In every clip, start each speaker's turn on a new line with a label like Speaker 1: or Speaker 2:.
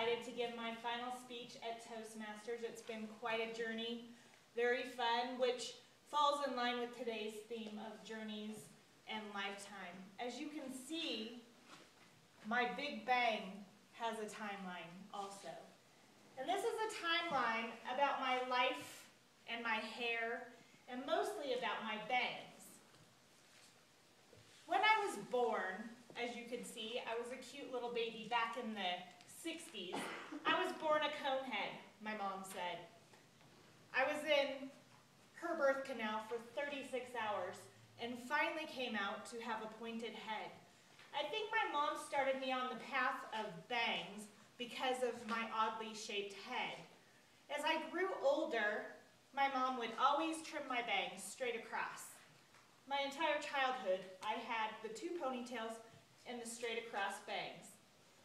Speaker 1: excited to give my final speech at Toastmasters. It's been quite a journey, very fun, which falls in line with today's theme of journeys and lifetime. As you can see, my Big Bang has a timeline also. And this is a timeline about my life and my hair, and mostly about my bangs. When I was born, as you can see, I was a cute little baby back in the 60s. I was born a conehead, my mom said. I was in her birth canal for 36 hours and finally came out to have a pointed head. I think my mom started me on the path of bangs because of my oddly shaped head. As I grew older, my mom would always trim my bangs straight across. My entire childhood, I had the two ponytails and the straight across bangs.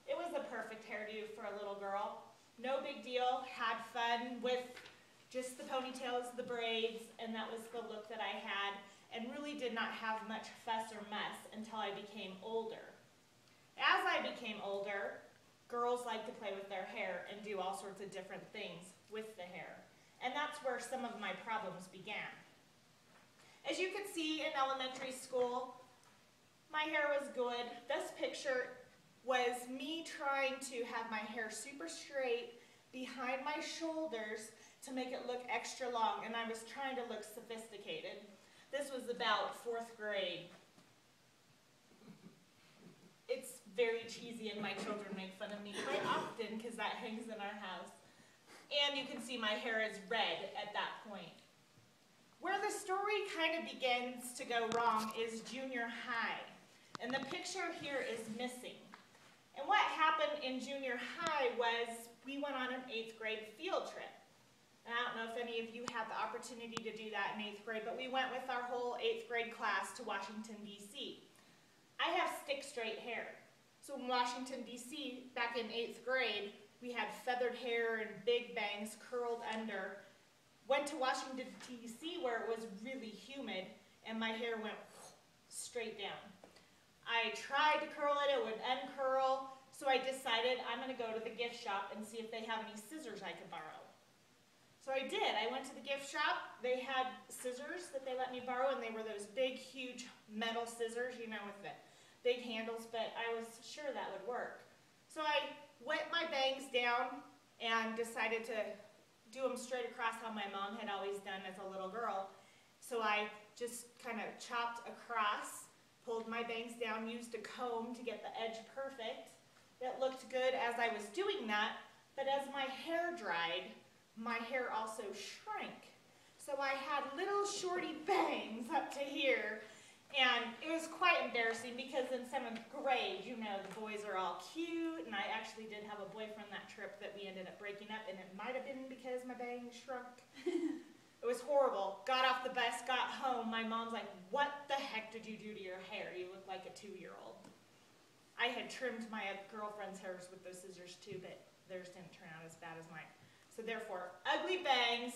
Speaker 1: It was a perfect hairdo for a little girl. No big deal, had fun with just the ponytails, the braids, and that was the look that I had, and really did not have much fuss or mess until I became older. As I became older, girls like to play with their hair and do all sorts of different things with the hair. And that's where some of my problems began. As you can see in elementary school, my hair was good. This picture was me trying to have my hair super straight behind my shoulders to make it look extra long, and I was trying to look sophisticated. This was about 4th grade. It's very cheesy, and my children make fun of me quite often because that hangs in our house. And you can see my hair is red at that point. Where the story kind of begins to go wrong is junior high. And the picture here is missing. And what happened in junior high was we went on an 8th grade field trip. And I don't know if any of you had the opportunity to do that in 8th grade, but we went with our whole 8th grade class to Washington, D.C. I have stick straight hair. So in Washington, D.C., back in 8th grade, we had feathered hair and big bangs curled under. Went to Washington, D.C., where it was really humid, and my hair went straight down. I tried to curl it, it would uncurl, so I decided I'm going to go to the gift shop and see if they have any scissors I could borrow. So I did. I went to the gift shop. They had scissors that they let me borrow, and they were those big, huge metal scissors, you know, with the big handles, but I was sure that would work. So I wet my bangs down and decided to do them straight across how my mom had always done as a little girl. So I just kind of chopped across, pulled my bangs down, used a comb to get the edge perfect. It looked good as I was doing that, but as my hair dried, my hair also shrank. So I had little shorty bangs up to here, and it was quite embarrassing because in 7th grade, you know, the boys are all cute, and I actually did have a boyfriend that trip that we ended up breaking up, and it might have been because my bangs shrunk. It was horrible. Got off the bus, got home. My mom's like, "What the heck did you do to your hair? You look like a 2-year-old." I had trimmed my girlfriend's hairs with those scissors too, but theirs didn't turn out as bad as mine. So therefore, ugly bangs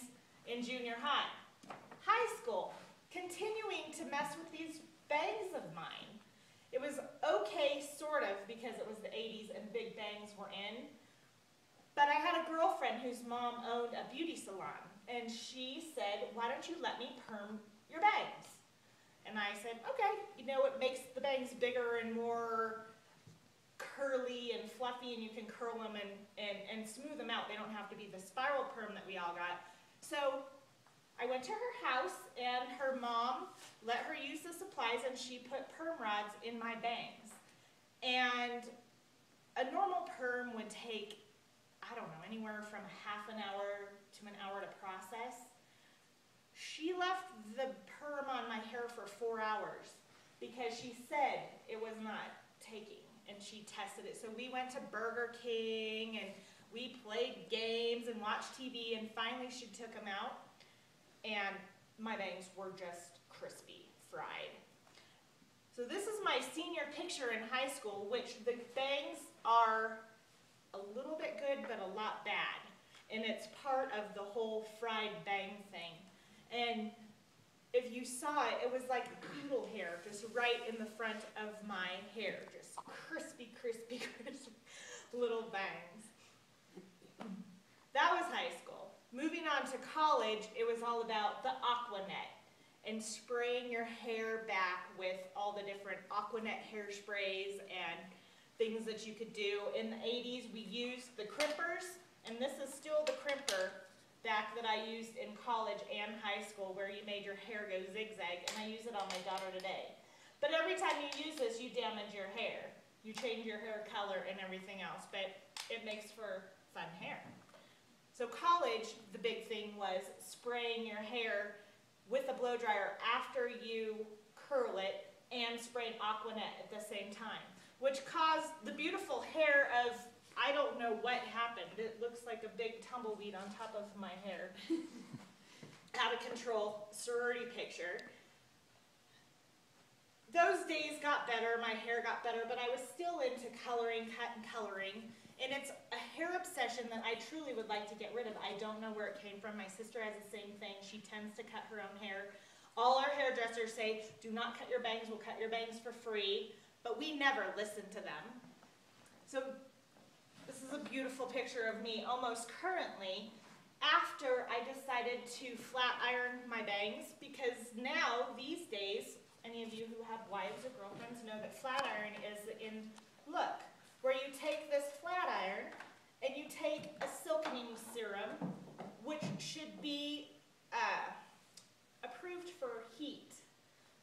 Speaker 1: in junior high. High school, continuing to mess with these bangs of mine. It was okay, sort of, because it was the 80s and big bangs were in. But I had a girlfriend whose mom owned a beauty salon. And she said, "Why don't you let me perm your bangs?" And I said, "Okay." You know, it makes the bangs bigger and more curly and fluffy, and you can curl them and smooth them out. They don't have to be the spiral perm that we all got. So I went to her house, and her mom let her use the supplies, and she put perm rods in my bangs. And a normal perm would take, I don't know, anywhere from half an hour to an hour to process. She left the perm on my hair for 4 hours because she said it was not taking, and she tested it. So we went to Burger King, and we played games and watched TV, and finally she took them out, and my bangs were just crispy, fried. So this is my senior picture in high school, which the bangs are a little bit good, but a lot bad. And it's part of the whole fried bang thing. And if you saw it, it was like poodle hair, just right in the front of my hair. Just crispy, crispy, crispy little bangs. Moving on to college, it was all about the Aquanet and spraying your hair back with all the different Aquanet hairsprays and things that you could do. In the 80s, we used the crimpers, and this is still the crimper back that I used in college and high school, where you made your hair go zigzag, and I use it on my daughter today. But every time you use this, you damage your hair. You change your hair color and everything else, but it makes for fun hair. So college, the big thing was spraying your hair with a blow dryer after you curl it and spraying Aquanet at the same time, which caused the beautiful hair of, I don't know what happened. It looks like a big tumbleweed on top of my hair. Out of control sorority picture. Those days got better, my hair got better, but I was still into coloring, cut and coloring. And it's a hair obsession that I truly would like to get rid of. I don't know where it came from. My sister has the same thing. She tends to cut her own hair. All our hairdressers say, do not cut your bangs, we'll cut your bangs for free. But we never listen to them. So this is a beautiful picture of me almost currently after I decided to flat iron my bangs, because now, these days, any of you who have wives or girlfriends know that flat iron is in look, where you take this flat iron and you take a silkening serum, which should be approved for heat,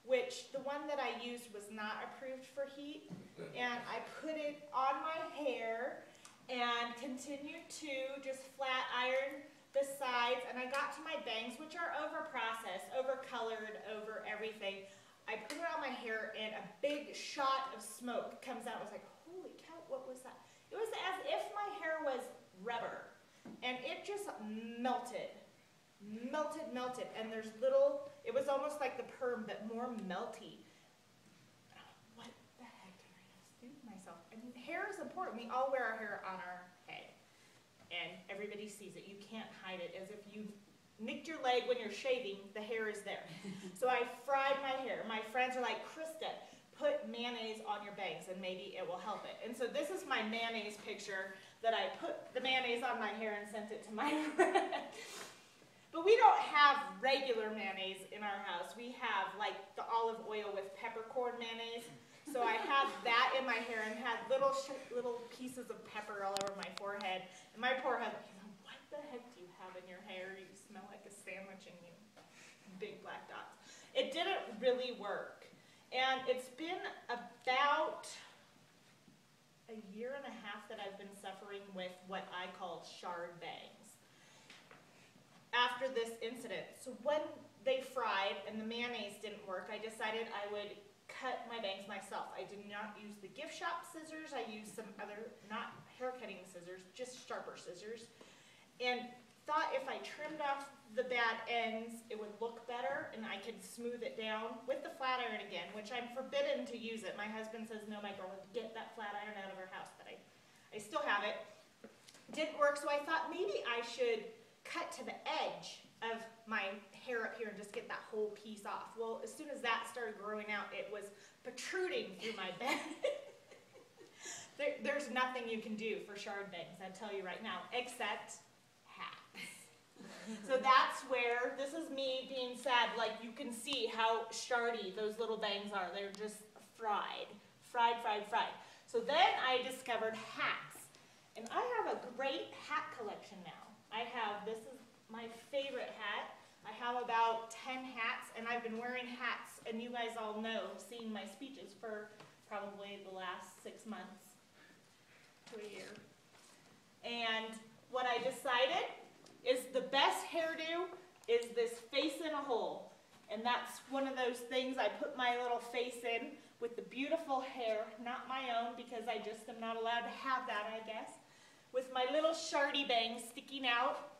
Speaker 1: which the one that I used was not approved for heat, and I put it on my hair and continued to just flat iron the sides, and I got to my bangs, which are over-processed, over-colored, over everything. I put it on my hair, and a big shot of smoke comes out. I was like, holy cow, what was that? It was as if my hair was rubber, and it just melted, and there's little, it was almost like the perm, but more melty. What the heck did I just do to myself? I mean, hair is important. We all wear our hair on our head, and everybody sees it. You can't hide it. As if you nicked your leg when you're shaving, the hair is there. So I fried my hair. My friends are like, Krista, put mayonnaise on your bangs and maybe it will help it. And so this is my mayonnaise picture that I put the mayonnaise on my hair and sent it to my friend. But we don't have regular mayonnaise in our house. We have like the olive oil with peppercorn mayonnaise. So I had that in my hair and had little pieces of pepper all over my forehead. And my poor husband, he's like, what the heck do you have in your hair? You smell like a sandwich and you big black dots. It didn't really work. And it's been about a year and a half that I've been suffering with what I call shard bangs after this incident. So when they fried and the mayonnaise didn't work, I decided I would cut my bangs myself. I did not use the gift shop scissors. I used some other, not hair cutting scissors, just sharper scissors. And thought if I trimmed off the bad ends, it would look better and I could smooth it down with the flat iron again, which I'm forbidden to use it. My husband says, no, my girl, get that flat iron out of our house, but I still have it. Didn't work, so I thought maybe I should cut to the edge of my hair up here and just get that whole piece off. Well, as soon as that started growing out, it was protruding through my bang. There's nothing you can do for shard bangs, I tell you right now, except hats. So that's where, this is me being sad, like you can see how shardy those little bangs are. They're just fried. So then I discovered hats. And I have a great hat collection now. I have, this is my favorite hat. I have about 10 hats, and I've been wearing hats, and you guys all know, seeing my speeches for probably the last 6 months to a year. And what I decided is the best hairdo is this face in a hole. And that's one of those things I put my little face in with the beautiful hair, not my own because I just am not allowed to have that, I guess, with my little shardy bangs sticking out.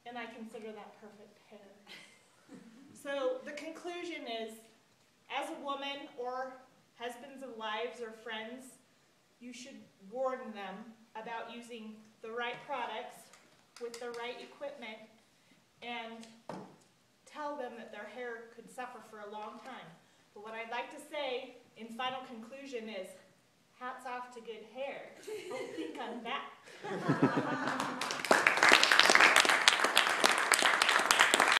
Speaker 1: And I consider that perfect hair. So the conclusion is, as a woman or husbands of wives or friends, you should warn them about using the right products with the right equipment and tell them that their hair could suffer for a long time. But what I'd like to say in final conclusion is, hats off to good hair. Don't think I'm that.